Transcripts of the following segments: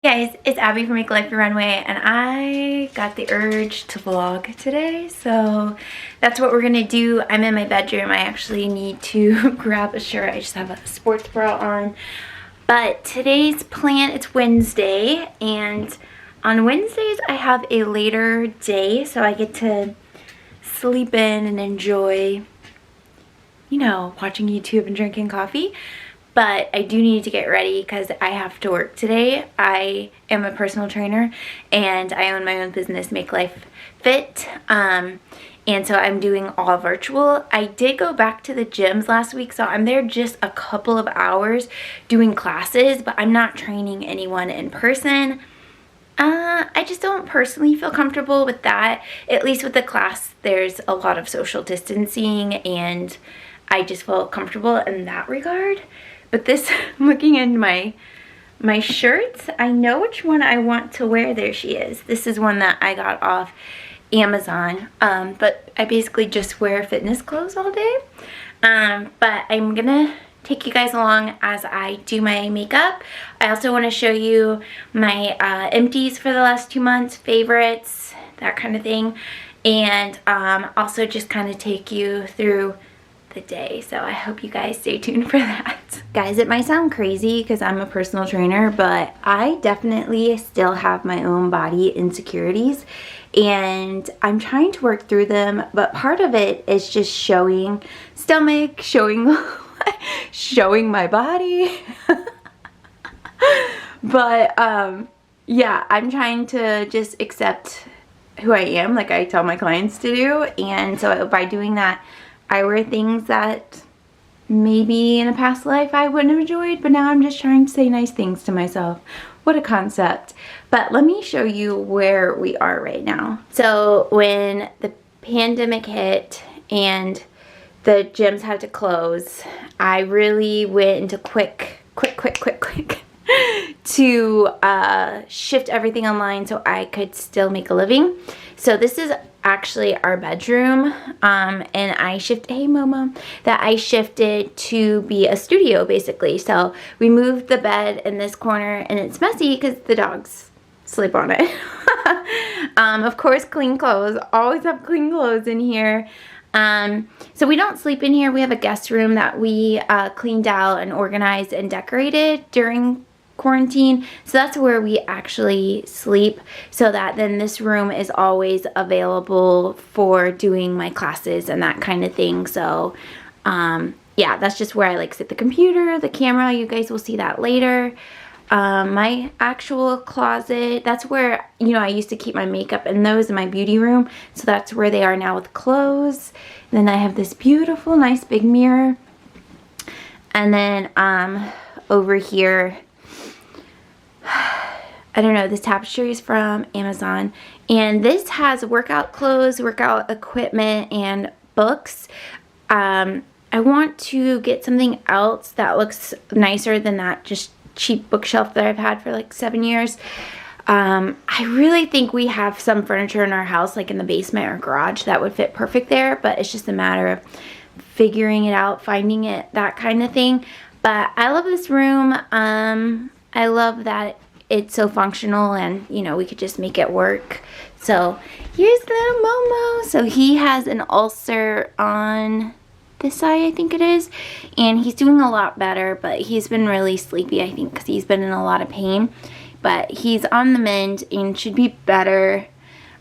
Guys, it's Abby from Make Life Your Runway, and I got the urge to vlog today, so that's what we're gonna do. I'm in my bedroom. I actually need to grab a shirt. I just have a sports bra on. But today's plan, it's Wednesday, and on Wednesdays I have a later day, so I get to sleep in and enjoy, you know, watching YouTube and drinking coffee. But I do need to get ready because I have to work today. I am a personal trainer and I own my own business, Make Life Fit. And so I'm doing all virtual. I did go back to the gyms last week, so I'm there just a couple of hours doing classes, but I'm not training anyone in person. I just don't personally feel comfortable with that. At least with the class, there's a lot of social distancing and I just feel comfortable in that regard. But this, looking in my shirts, I know which one I want to wear. There she is. This is one that I got off Amazon. But I basically just wear fitness clothes all day. But I'm gonna take you guys along as I do my makeup. I also want to show you my empties for the last 2 months, favorites, that kind of thing. And also just kind of take you through the day, so I hope you guys stay tuned for that. Guys, it might sound crazy because I'm a personal trainer, but I definitely still have my own body insecurities and I'm trying to work through them, but part of it is just showing stomach, showing showing my body. But yeah, I'm trying to just accept who I am, like I tell my clients to do, and so by doing that I wear things that maybe in a past life I wouldn't have enjoyed, but now I'm just trying to say nice things to myself. What a concept. But let me show you where we are right now. So when the pandemic hit and the gyms had to close, I really went into quick to shift everything online so I could still make a living. So this is actually our bedroom, and I shifted, hey Momo, that I shifted to be a studio basically. So we moved the bed in this corner and it's messy because the dogs sleep on it. Of course, clean clothes, always have clean clothes in here. So we don't sleep in here. We have a guest room that we cleaned out and organized and decorated during quarantine, so that's where we actually sleep, so that then this room is always available for doing my classes and that kind of thing. So yeah, that's just where I like sit the computer, the camera, you guys will see that later. My actual closet, that's where, you know, I used to keep my makeup and those in my beauty room, so that's where they are now with clothes. And then I have this beautiful nice big mirror, and then over here, I don't know, this tapestry is from Amazon, and this has workout clothes, workout equipment, and books. I want to get something else that looks nicer than that just cheap bookshelf that I've had for like 7 years. I really think we have some furniture in our house, like in the basement or garage, that would fit perfect there, but it's just a matter of figuring it out, finding it, that kind of thing. But I love this room. I love that it's so functional and, you know, we could just make it work. So here's little Momo. So he has an ulcer on this side, I think it is, and he's doing a lot better, but he's been really sleepy, I think, because he's been in a lot of pain. But he's on the mend and should be better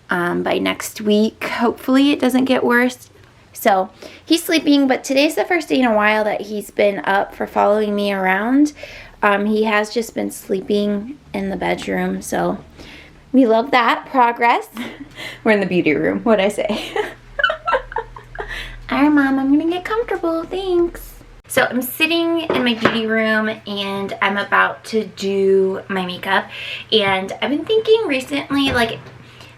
by next week. Hopefully it doesn't get worse. So he's sleeping, but today's the first day in a while that he's been up for following me around. He has just been sleeping in the bedroom, so we love that progress. We're in the beauty room, what'd I say? Alright, Mom, I'm gonna get comfortable, thanks. So I'm sitting in my beauty room and I'm about to do my makeup, and I've been thinking recently, like,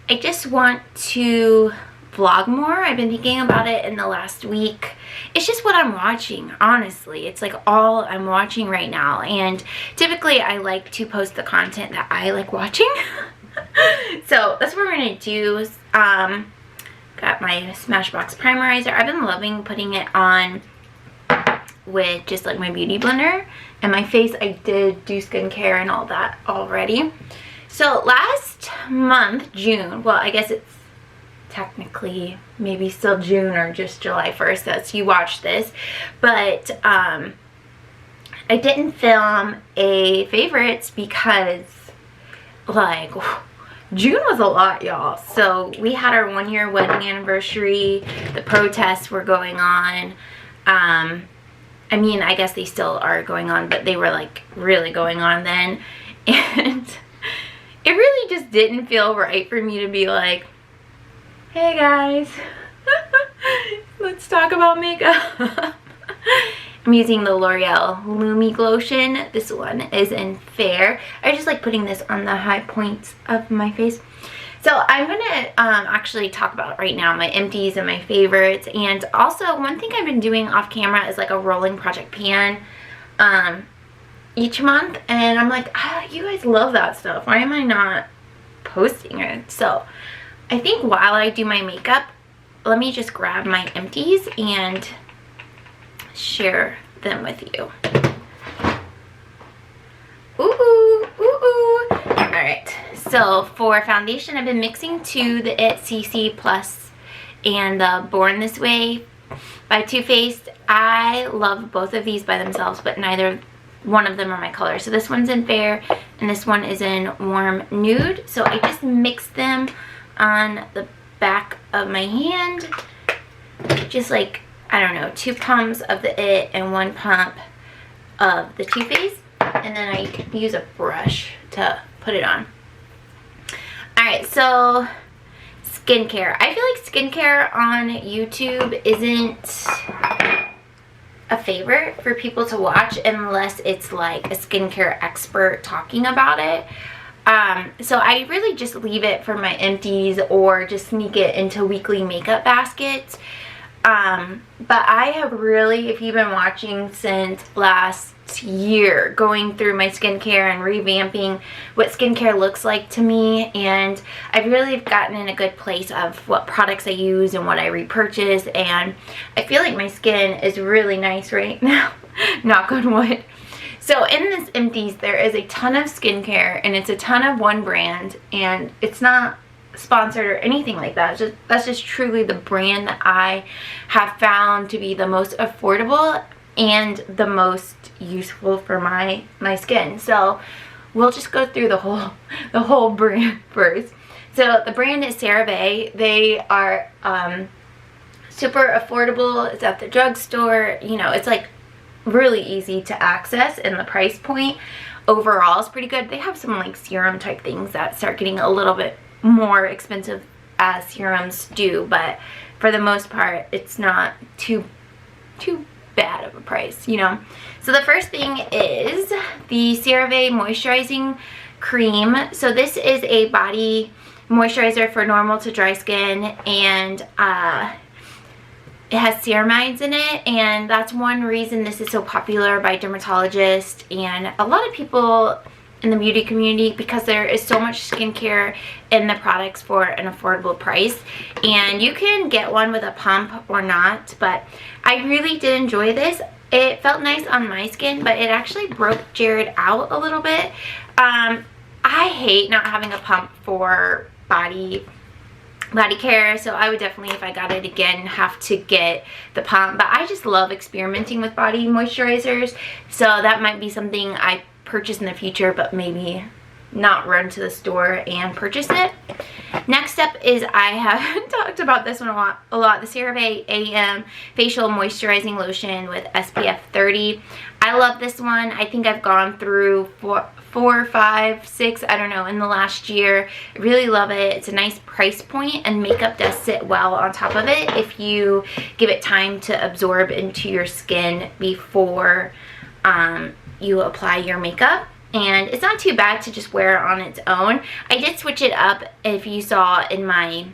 I just want to vlog more. I've been thinking about it in the last week. It's just what I'm watching, honestly. It's like all I'm watching right now, and typically I like to post the content that I like watching. So that's what we're gonna do. Got my Smashbox primerizer. I've been loving putting it on with just like my beauty blender. And my face, I did do skincare and all that already. So last month, June, well, I guess it's technically maybe still June or just July 1st as you watch this, but I didn't film a favorites because like June was a lot, y'all. So we had our 1-year wedding anniversary, the protests were going on. I mean, I guess they still are going on, but they were like really going on then. And it really just didn't feel right for me to be like, hey guys, let's talk about makeup. I'm using the L'Oreal Lumi Lotion. This one is in Fair. I just like putting this on the high points of my face. So I'm gonna actually talk about right now my empties and my favorites. And also one thing I've been doing off camera is like a rolling project pan each month. And I'm like, you guys love that stuff. Why am I not posting it? So I think while I do my makeup, let me just grab my empties and share them with you. Ooh, ooh, ooh. Alright, so for foundation, I've been mixing to the IT CC Plus and the Born This Way by Too Faced. I love both of these by themselves, but neither one of them are my color. So this one's in Fair and this one is in Warm Nude. So I just mixed them on the back of my hand, just like, I don't know, 2 pumps of the IT and 1 pump of the Too Faced, and then I use a brush to put it on. Alright, so skincare. I feel like skincare on YouTube isn't a favorite for people to watch unless it's like a skincare expert talking about it. So I really just leave it for my empties or just sneak it into weekly makeup baskets. But I have really, if you've been watching since last year, going through my skincare and revamping what skincare looks like to me, and I've really gotten in a good place of what products I use and what I repurchase, and I feel like my skin is really nice right now. Knock on wood. So in this empties, there is a ton of skincare, and it's a ton of one brand, and it's not sponsored or anything like that. That's just truly the brand that I have found to be the most affordable and the most useful for my skin. So we'll just go through the whole brand first. So the brand is CeraVe. They are super affordable. It's at the drugstore. You know, it's like really easy to access, and the price point overall is pretty good. They have some like serum type things that start getting a little bit more expensive as serums do, but for the most part it's not too bad of a price, you know. So the first thing is the CeraVe moisturizing cream. So this is a body moisturizer for normal to dry skin, and it has ceramides in it, and that's one reason this is so popular by dermatologists and a lot of people in the beauty community, because there is so much skincare in the products for an affordable price. And you can get one with a pump or not, but I really did enjoy this. It felt nice on my skin, but it actually broke Jared out a little bit. I hate not having a pump for body care, so I would definitely, if I got it again, have to get the pump. But I just love experimenting with body moisturizers, so that might be something I purchase in the future, but maybe not run to the store and purchase it. Next up is, I have talked about this one a lot, the CeraVe AM Facial Moisturizing Lotion with SPF 30. I love this one. I think I've gone through four, 5, 6, I don't know, in the last year. I really love it. It's a nice price point, and makeup does sit well on top of it if you give it time to absorb into your skin before you apply your makeup. And it's not too bad to just wear it on its own. I did switch it up, if you saw in my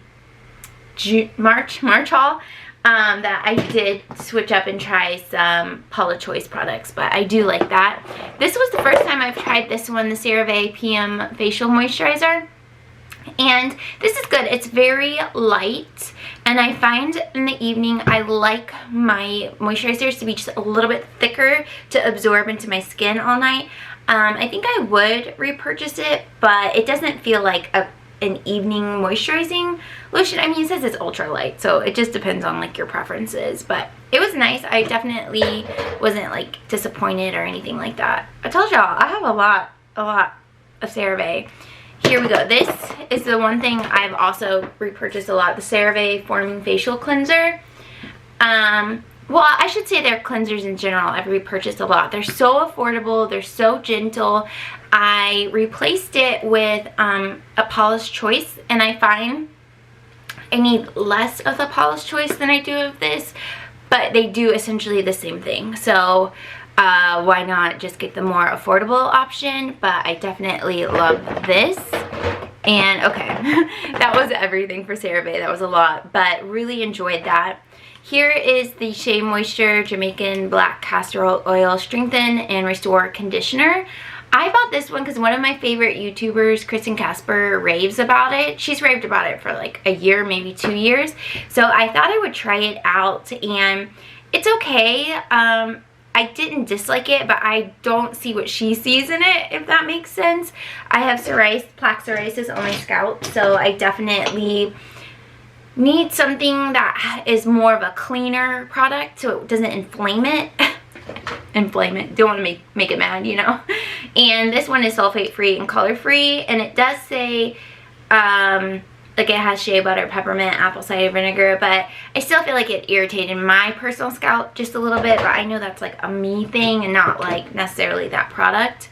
March haul, that I did switch up and try some Paula Choice products, but I do like that. This was the first time I've tried this one, the CeraVe PM Facial Moisturizer. And this is good. It's very light, And I find in the evening I like my moisturizers to be just a little bit thicker to absorb into my skin all night. I think I would repurchase it, but it doesn't feel like an evening moisturizing lotion. I mean, it says it's ultra light, so it just depends on like your preferences, but it was nice. I definitely wasn't like disappointed or anything like that. I told y'all I have a lot of CeraVe. Here we go. This is the one thing I've also repurchased a lot, the CeraVe Forming Facial Cleanser. Well, I should say they're cleansers in general. I've repurchased a lot. They're so affordable. They're so gentle. I replaced it with a Paula's Choice, and I find I need less of the Paula's Choice than I do of this, but they do essentially the same thing. So why not just get the more affordable option? But I definitely love this. And okay, that was everything for CeraVe. That was a lot, but really enjoyed that. Here is the Shea Moisture Jamaican Black Castor Oil Strengthen and Restore Conditioner. I bought this one because one of my favorite YouTubers, Kristen Casper, raves about it. She's raved about it for like a year, maybe 2 years. So I thought I would try it out, and it's okay. I didn't dislike it, but I don't see what she sees in it, if that makes sense. I have plaque psoriasis on my scalp, so I definitely need something that is more of a cleaner product so it doesn't inflame it. Inflame it. Don't want to make it mad, you know. And this one is sulfate free and color free, and it does say like it has shea butter, peppermint, apple cider vinegar, but I still feel like it irritated my personal scalp just a little bit, but I know that's like a me thing and not like necessarily that product.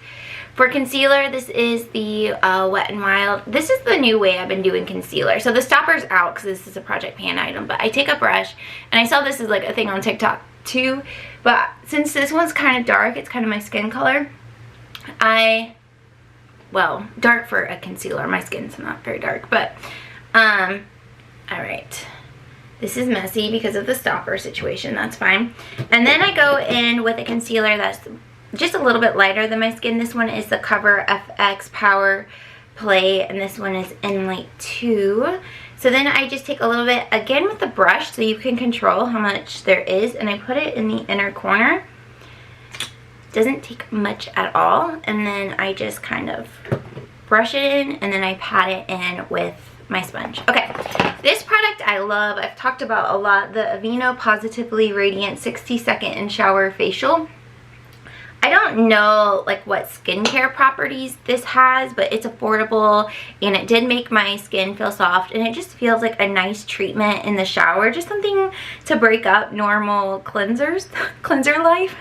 For concealer, this is the Wet n Wild. This is the new way I've been doing concealer. So the stopper's out because this is a Project Pan item, but I take a brush, and I saw this is like a thing on TikTok too, but since this one's kind of dark, it's kind of my skin color, well, dark for a concealer. My skin's not very dark, but alright. This is messy because of the stopper situation. That's fine. And then I go in with a concealer that's just a little bit lighter than my skin. This one is the Cover FX Power Play, and this one is in Light 2. So then I just take a little bit, again with the brush, so you can control how much there is, and I put it in the inner corner. Doesn't take much at all, and then I just kind of brush it in, and then I pat it in with my sponge. Okay, this product I love. I've talked about a lot, the Aveeno Positively Radiant 60-second in shower facial. I don't know like what skincare properties this has, but it's affordable, and it did make my skin feel soft, and it just feels like a nice treatment in the shower, just something to break up normal cleanser life.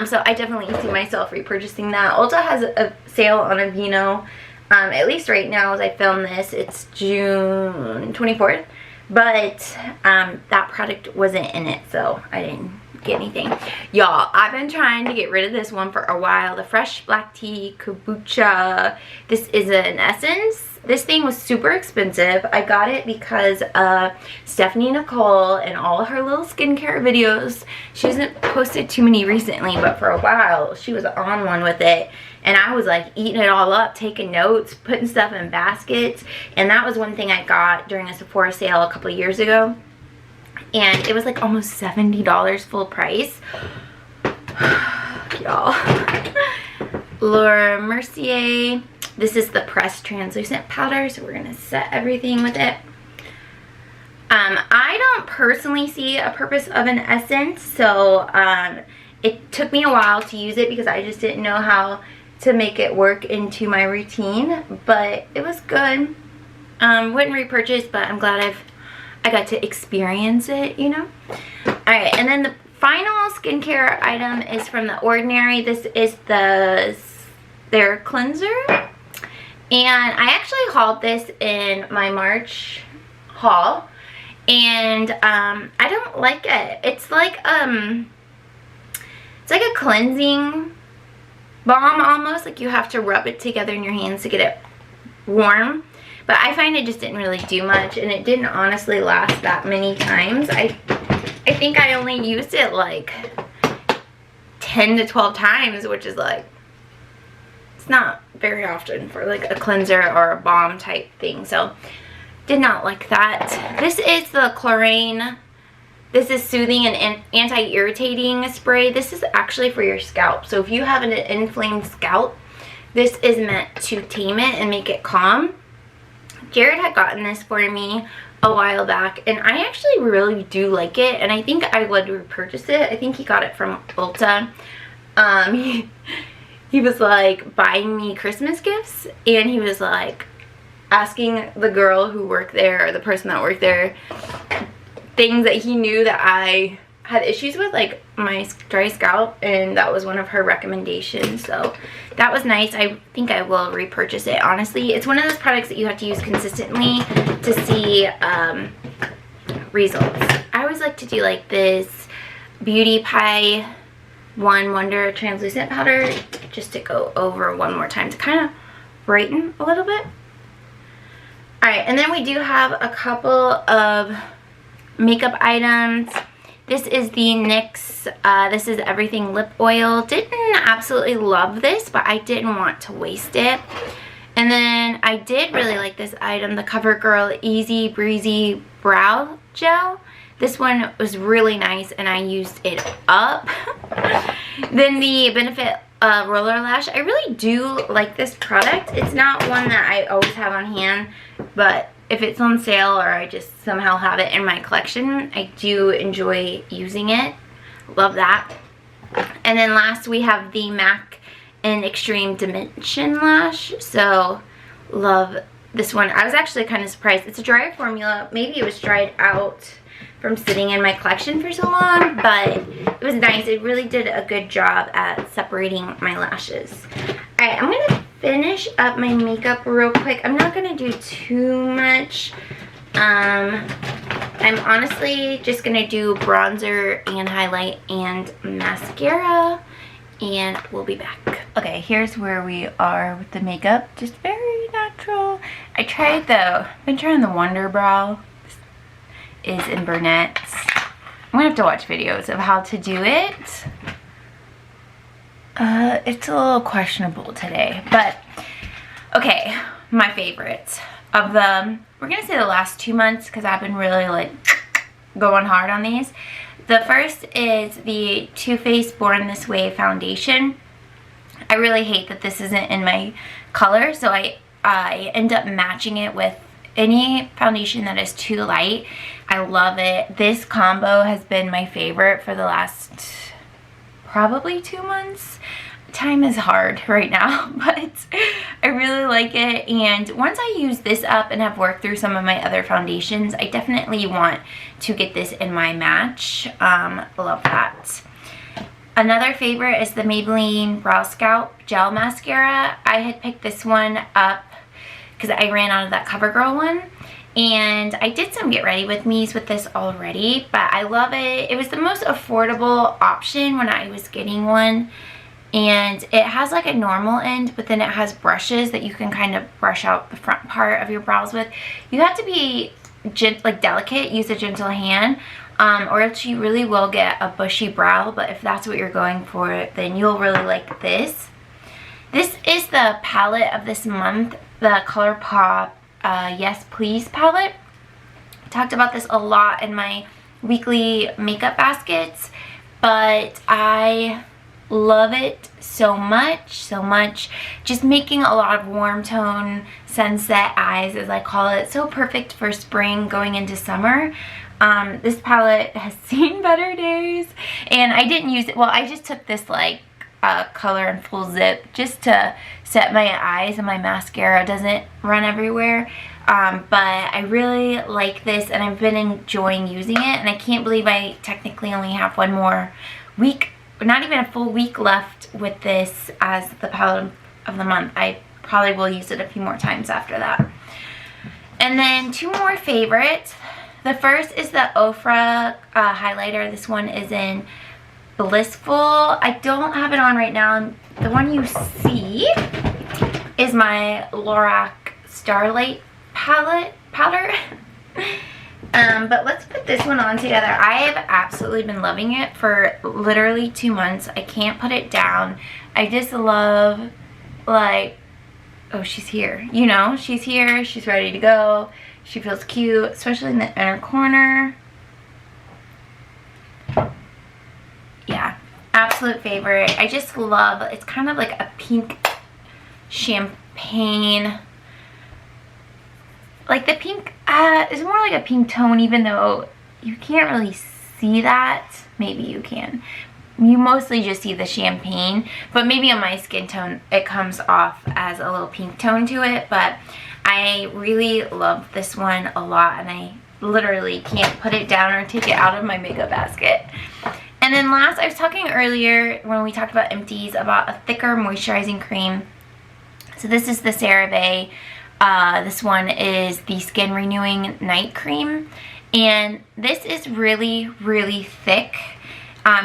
So I definitely see myself repurchasing that. Ulta has a sale on Aveeno, at least right now as I film this. It's June 24th, but that product wasn't in it, so I didn't get anything. Y'all, I've been trying to get rid of this one for a while, the Fresh Black Tea Kombucha. This is an essence. This thing was super expensive. I got it because Stephanie Nicole and all of her little skincare videos, she hasn't posted too many recently, but for a while she was on one with it, and I was like eating it all up, taking notes, putting stuff in baskets. And that was one thing I got during a Sephora sale a couple years ago, and it was like almost $70 full price. Y'all. Laura Mercier. This is the pressed translucent powder, so we're gonna set everything with it. I don't personally see a purpose of an essence, so it took me a while to use it because I just didn't know how to make it work into my routine, but it was good. Wouldn't repurchase, but I'm glad I got to experience it, you know. Alright, and then the final skincare item is from The Ordinary. This is their cleanser, and I actually hauled this in my March haul, and I don't like it. It's like a cleansing balm almost, like you have to rub it together in your hands to get it warm, but I find it just didn't really do much, and it didn't honestly last that many times. I think I only used it like 10 to 12 times, which is like, it's not very often for like a cleanser or a balm type thing. So Did not like that. This is the chlorine. This is soothing and anti-irritating spray. This is actually for your scalp. So if you have an inflamed scalp, this is meant to tame it and make it calm. Jared had gotten this for me a while back, and I actually really do like it, and I think I would repurchase it. I think he got it from Ulta. He was like buying me Christmas gifts, and he was like asking the girl who worked there, or the person that worked there, things that he knew that I had issues with, like my dry scalp, and that was one of her recommendations. So that was nice. I think I will repurchase it, honestly. It's one of those products that you have to use consistently to see results. I always like to do like this Beauty Pie One Wonder translucent powder just to go over one more time to kind of brighten a little bit. Alright, and then we do have a couple of makeup items. This is the NYX, this is Everything Lip Oil. Didn't absolutely love this, but I didn't want to waste it. And then I did really like this item, the CoverGirl Easy Breezy Brow Gel. This one was really nice, and I used it up. Then the Benefit Roller Lash. I really do like this product. It's not one that I always have on hand, but if it's on sale or I just somehow have it in my collection, I do enjoy using it. Love that. And then last we have the MAC in Extreme Dimension Lash. So love this one. I was actually kind of surprised. It's a drier formula. Maybe it was dried out from sitting in my collection for so long, but it was nice. It really did a good job at separating my lashes. Alright, I'm going to finish up my makeup real quick. I'm not going to do too much. I'm honestly just going to do bronzer and highlight and mascara, and we'll be back. Okay, here's where we are with the makeup. Just very natural. I've been trying the Wonder Brow. This is in brunettes. I'm going to have to watch videos of how to do it. It's a little questionable today, but okay, my favorites of them, we're gonna say the last 2 months, because I've been really like going hard on these. The first is the Too Faced Born This Way foundation. I really hate that this isn't in my color, so I end up matching it with any foundation that is too light. I love it. This combo has been my favorite for the last probably 2 months. Time is hard right now, but I really like it. And once I use this up and have worked through some of my other foundations, I definitely want to get this in my match. Love that. Another favorite is the Maybelline Brow Sculpt Gel Mascara. I had picked this one up because I ran out of that CoverGirl one. And I did some Get Ready With Me's with this already, but I love it. It was the most affordable option when I was getting one. And it has like a normal end, but then it has brushes that you can kind of brush out the front part of your brows with. You have to be delicate, use a gentle hand, or else you really will get a bushy brow. But if that's what you're going for, then you'll really like this. This is the palette of this month, the ColourPop Yes Please palette. I talked about this a lot in my weekly makeup baskets, but I love it so much. Just making a lot of warm tone sunset eyes, as I call it. So perfect for spring going into summer. This palette has seen better days, and I didn't use it. Well, I just took this like color in full zip just to set my eyes, and my mascara doesn't run everywhere. But I really like this, and I've been enjoying using it, and I can't believe I technically only have one more week, not even a full week left with this as the palette of the month. I probably will use it a few more times after that. And then 2 more favorites. The first is the Ofra highlighter. This one is in Blissful. I don't have it on right now. The one you see is my Lorac Starlight powder. But let's put this one on together. I have absolutely been loving it for literally 2 months. I can't put it down. I just love like oh, she's here. You know, she's here, she's ready to go. She feels cute, especially in the inner corner. Yeah, absolute favorite. I just love, it's kind of like a pink champagne. Like the pink, it's more like a pink tone, even though you can't really see that. Maybe you can. You mostly just see the champagne, but maybe on my skin tone it comes off as a little pink tone to it. But I really love this one a lot, and I literally can't put it down or take it out of my makeup basket. And then last, I was talking earlier when we talked about Empties about a thicker moisturizing cream. So this is the CeraVe. This one is the Skin Renewing Night Cream, and this is really, really thick.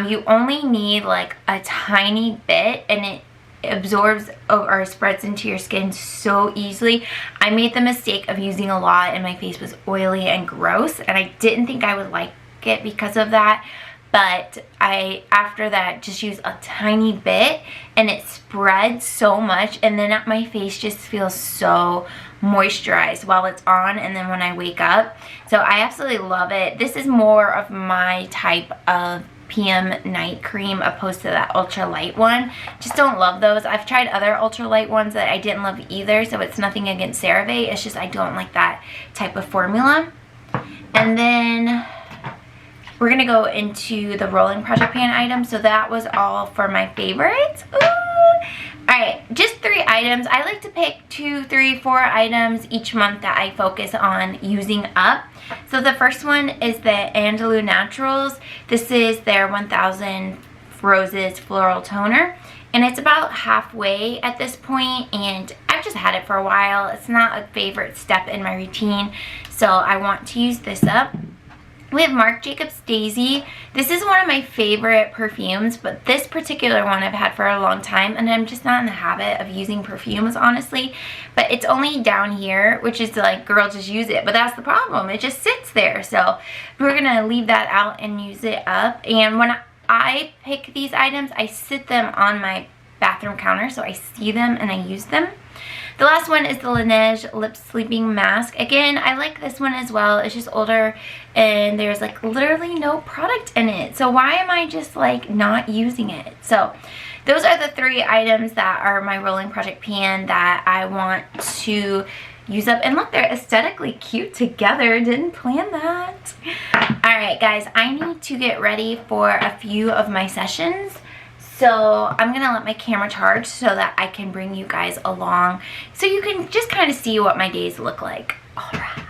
You only need like a tiny bit, and it absorbs or spreads into your skin so easily. I made the mistake of using a lot and my face was oily and gross, and I didn't think I would like it because of that. But I, after that, just use a tiny bit and it spreads so much, and then my face just feels so moisturized while it's on and then when I wake up. So I absolutely love it. This is more of my type of PM night cream opposed to that ultra light one. Just don't love those. I've tried other ultra light ones that I didn't love either, so it's nothing against CeraVe. It's just I don't like that type of formula. And then we're gonna go into the rolling project pan items. So that was all for my favorites. Ooh. Alright, just 3 items. I like to pick 2, 3, 4 items each month that I focus on using up. So the first one is the Andalou Naturals. This is their 1000 Roses Floral Toner. And it's about halfway at this point, and I've just had it for a while. It's not a favorite step in my routine, so I want to use this up. We have Marc Jacobs Daisy. This is one of my favorite perfumes, but this particular one I've had for a long time, and I'm just not in the habit of using perfumes, honestly. But it's only down here, which is like, girl, just use it. But that's the problem. It just sits there. So we're going to leave that out and use it up. And when I pick these items, I sit them on my bathroom counter, so I see them and I use them. The last one is the Laneige Lip Sleeping Mask. Again, I like this one as well. It's just older and there's like literally no product in it. So why am I just like not using it? So those are the 3 items that are my rolling project pan that I want to use up. And look, they're aesthetically cute together. Didn't plan that. Alright guys, I need to get ready for a few of my sessions. So I'm going to let my camera charge so that I can bring you guys along so you can just kind of see what my days look like. All right.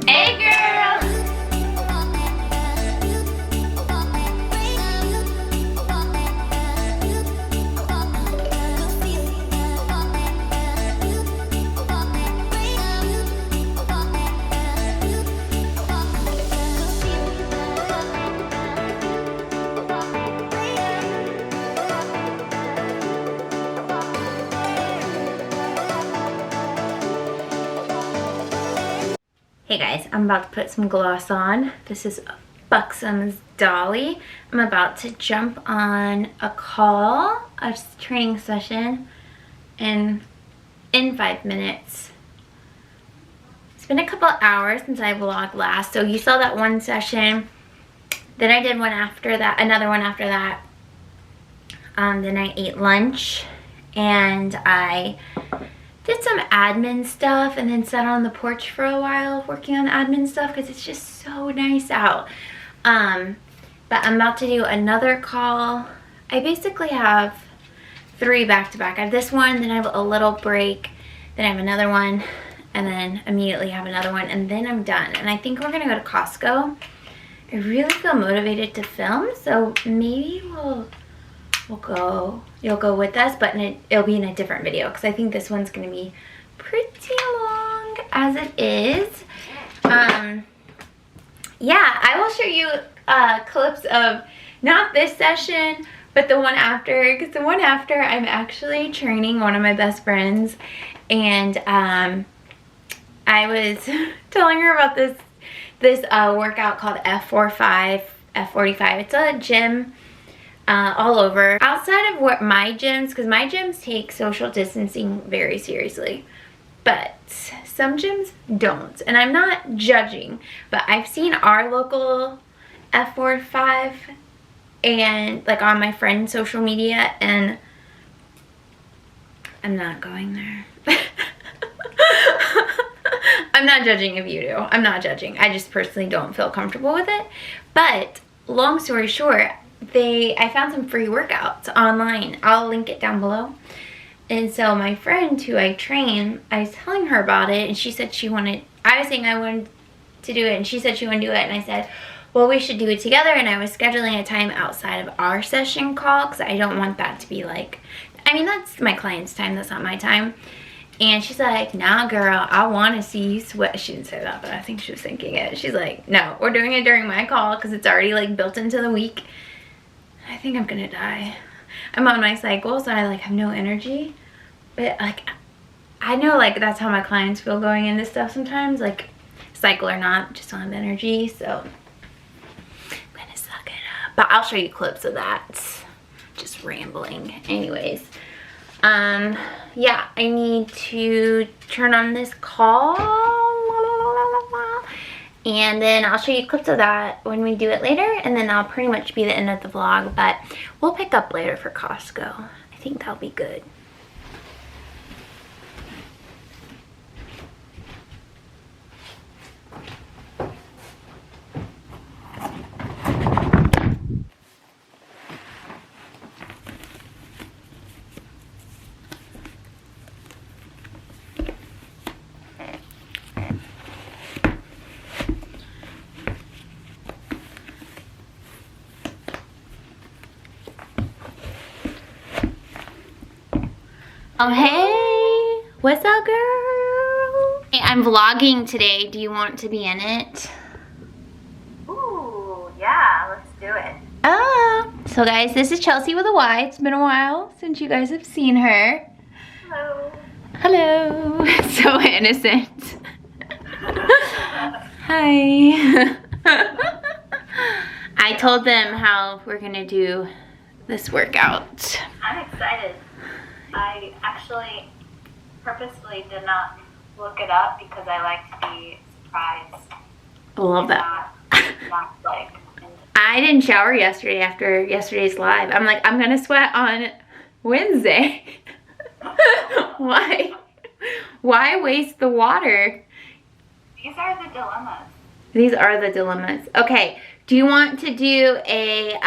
Hey girl! Hey guys, I'm about to put some gloss on. This is Buxom's Dolly. I'm about to jump on a call, a training session in 5 minutes. It's been a couple hours since I vlogged last, so you saw that one session. Then I did one after that, another one after that. Then I ate lunch and I did some admin stuff and then sat on the porch for a while working on admin stuff because it's just so nice out. But I'm about to do another call. I basically have 3 back-to-back. I have this one, then I have a little break, then I have another one, and then immediately have another one, and then I'm done. And I think we're gonna go to Costco. I really feel motivated to film, so maybe you'll go with us, but it'll be in a different video because I think this one's gonna be pretty long as it is. Yeah, I will show you clips of not this session but the one after, because the one after I'm actually training one of my best friends, And I was telling her about this workout called F45. It's a gym all over. Outside of what my gyms, because my gyms take social distancing very seriously, but some gyms don't. And I'm not judging, but I've seen our local F45 and like on my friend's social media, and I'm not going there. I'm not judging if you do. I'm not judging. I just personally don't feel comfortable with it. But long story short, I found some free workouts online. I'll link it down below. And so my friend who I train, I was telling her about it, and she said I was saying I wanted to do it, and she said she wanted to do it, and I said, well, we should do it together. And I was scheduling a time outside of our session call, because I don't want that to be like, I mean, that's my client's time, that's not my time. And she's like, nah, girl, I want to see you sweat. She didn't say that, but I think she was thinking it. She's like, no, we're doing it during my call because it's already like built into the week. I think I'm gonna die. I'm on my cycle, so I like have no energy. But like, I know like that's how my clients feel going into stuff sometimes. Like, cycle or not, just don't have energy. So I'm gonna suck it up. But I'll show you clips of that. Just rambling. Anyways. Yeah, I need to turn on this call, and then I'll show you clips of that when we do it later, and then that'll pretty much be the end of the vlog, but we'll pick up later for Costco. I think that'll be good. Oh, hey, what's up, girl? Hey, I'm vlogging today. Do you want to be in it? Ooh, yeah, let's do it. So guys, this is Chelsea with a Y. It's been a while since you guys have seen her. Hello. Hello. So innocent. Hi. I told them how we're gonna do this workout. I'm excited. I actually purposefully did not look it up because I like to be surprised. I love that. Not like. I didn't shower yesterday after yesterday's live. I'm like, I'm gonna sweat on Wednesday. Why? Why waste the water? These are the dilemmas. These are the dilemmas. Okay, do you want to do a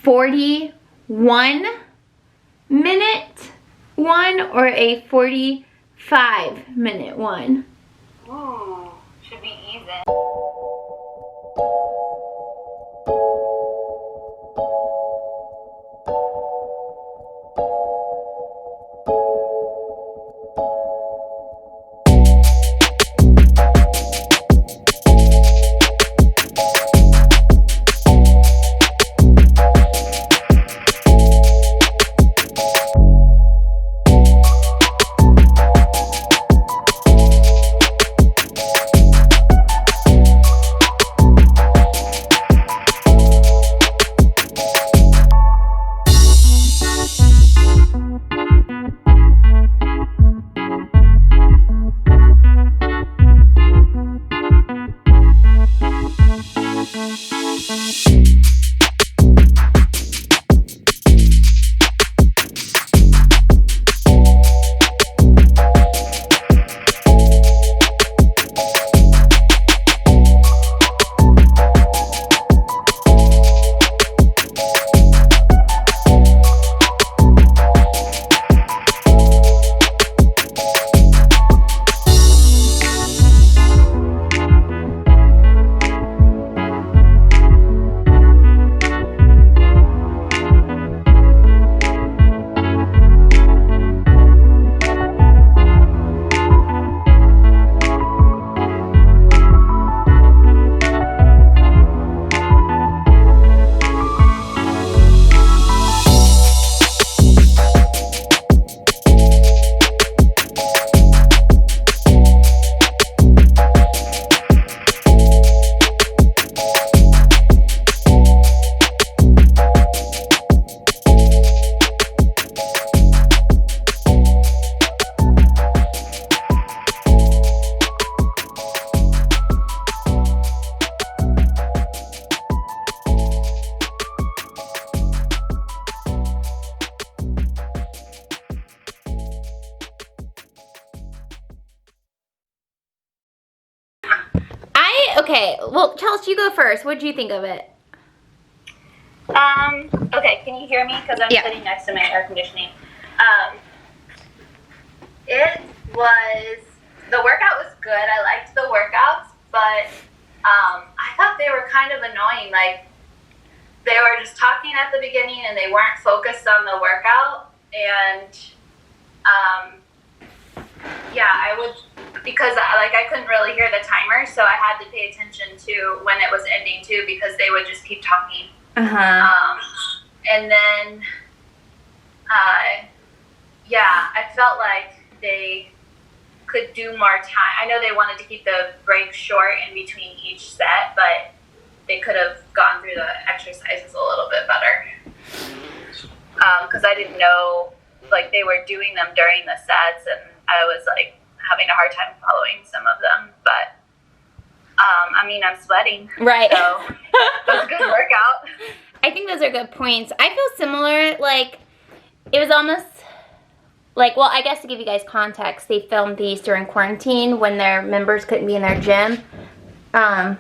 41-minute one or a 45-minute one? Ooh, should be even. Okay, well, Chelsea, you go first. What did you think of it? Okay, can you hear me? Because I'm sitting next to my air conditioning. The workout was good. I liked the workouts, but I thought they were kind of annoying. Like, they were just talking at the beginning and they weren't focused on the workout. And, because I couldn't really hear the timer, so I had to pay attention to when it was ending too, because they would just keep talking. And then, I felt like they could do more time. I know they wanted to keep the break short in between each set, but they could have gone through the exercises a little bit better. Because I didn't know, like, they were doing them during the sets, and I was, like, having a hard time following some of them. But, I'm sweating. Right. So, it was a good workout. I think those are good points. I feel similar. Like, it was almost like, well, I guess to give you guys context, they filmed these during quarantine when their members couldn't be in their gym. Oh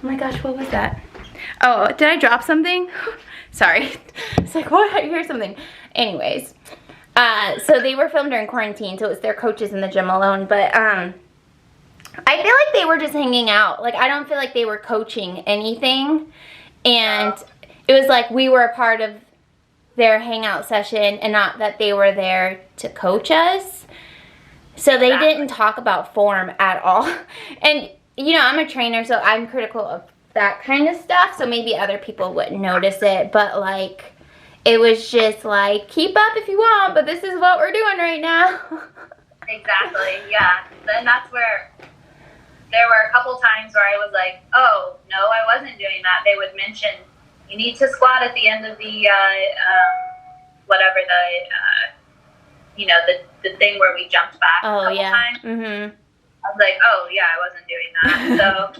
my gosh, what was that? Oh, did I drop something? Sorry. It's like, what? I hear something. Anyways, so they were filmed during quarantine, so it was their coaches in the gym alone. But I feel like they were just hanging out. Like, I don't feel like they were coaching anything. And it was like we were a part of their hangout session and not that they were there to coach us. So they didn't talk about form at all. And, you know, I'm a trainer, so I'm critical of that kind of stuff. So maybe other people wouldn't notice it. But, like, it was just like, keep up if you want, but this is what we're doing right now. Exactly, yeah. And that's where there were a couple times where I was like, oh, no, I wasn't doing that. They would mention, you need to squat at the end of the, the thing where we jumped back a couple times. Mm-hmm. I was like, oh, yeah, I wasn't doing that. So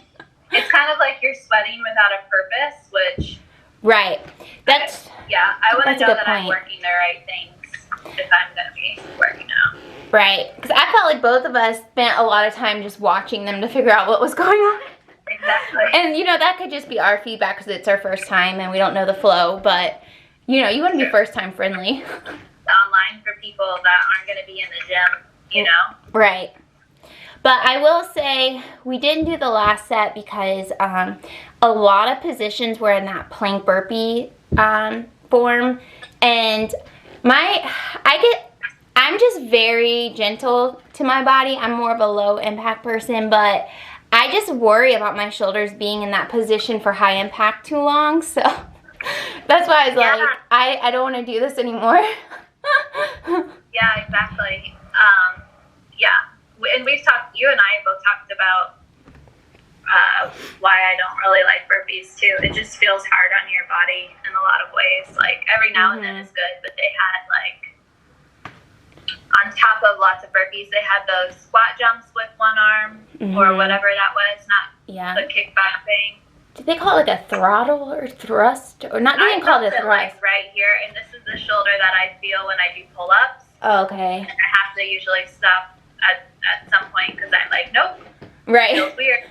it's kind of like you're sweating without a purpose, which... Right. I want to know that I'm working the right things if I'm going to be working out. Right. Because I felt like both of us spent a lot of time just watching them to figure out what was going on. Exactly. And, you know, that could just be our feedback because it's our first time and we don't know the flow. But, you know, you want to be first time friendly. Online for people that aren't going to be in the gym, you know? Right. But I will say we didn't do the last set because a lot of positions were in that plank burpee form. And I'm just very gentle to my body. I'm more of a low impact person, but I just worry about my shoulders being in that position for high impact too long. So that's why I was like, I don't want to do this anymore. Yeah, exactly. And you and I both talked about why I don't really like burpees too. It just feels hard on your body in a lot of ways. Like, every now and then is good, but they had, like, on top of lots of burpees, they had those squat jumps with one arm or whatever that was, not the kickback thing. Did they call it like a throttle or thrust? Or not even called it a thrust? Like right here, and this is the shoulder that I feel when I do pull-ups. Oh, okay. And I have to usually stop at some point because I'm like, nope. Right. Feels weird.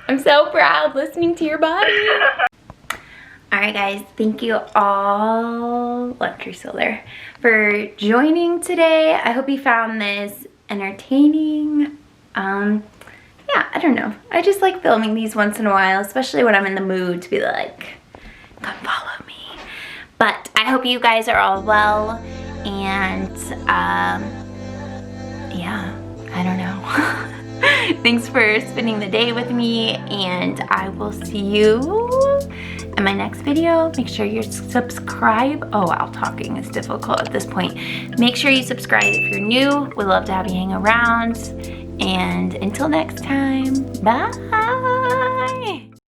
I'm so proud listening to your body. Alright guys, thank you all, look, you're still there, for joining today. I hope you found this entertaining. Yeah, I don't know. I just like filming these once in a while, especially when I'm in the mood to be like, come follow me. But I hope you guys are all well, and yeah, I don't know. Thanks for spending the day with me, and I will see you in my next video. Make sure you subscribe. Oh wow, talking is difficult at this point. Make sure you subscribe if you're new. We'd love to have you hang around. And until next time, bye.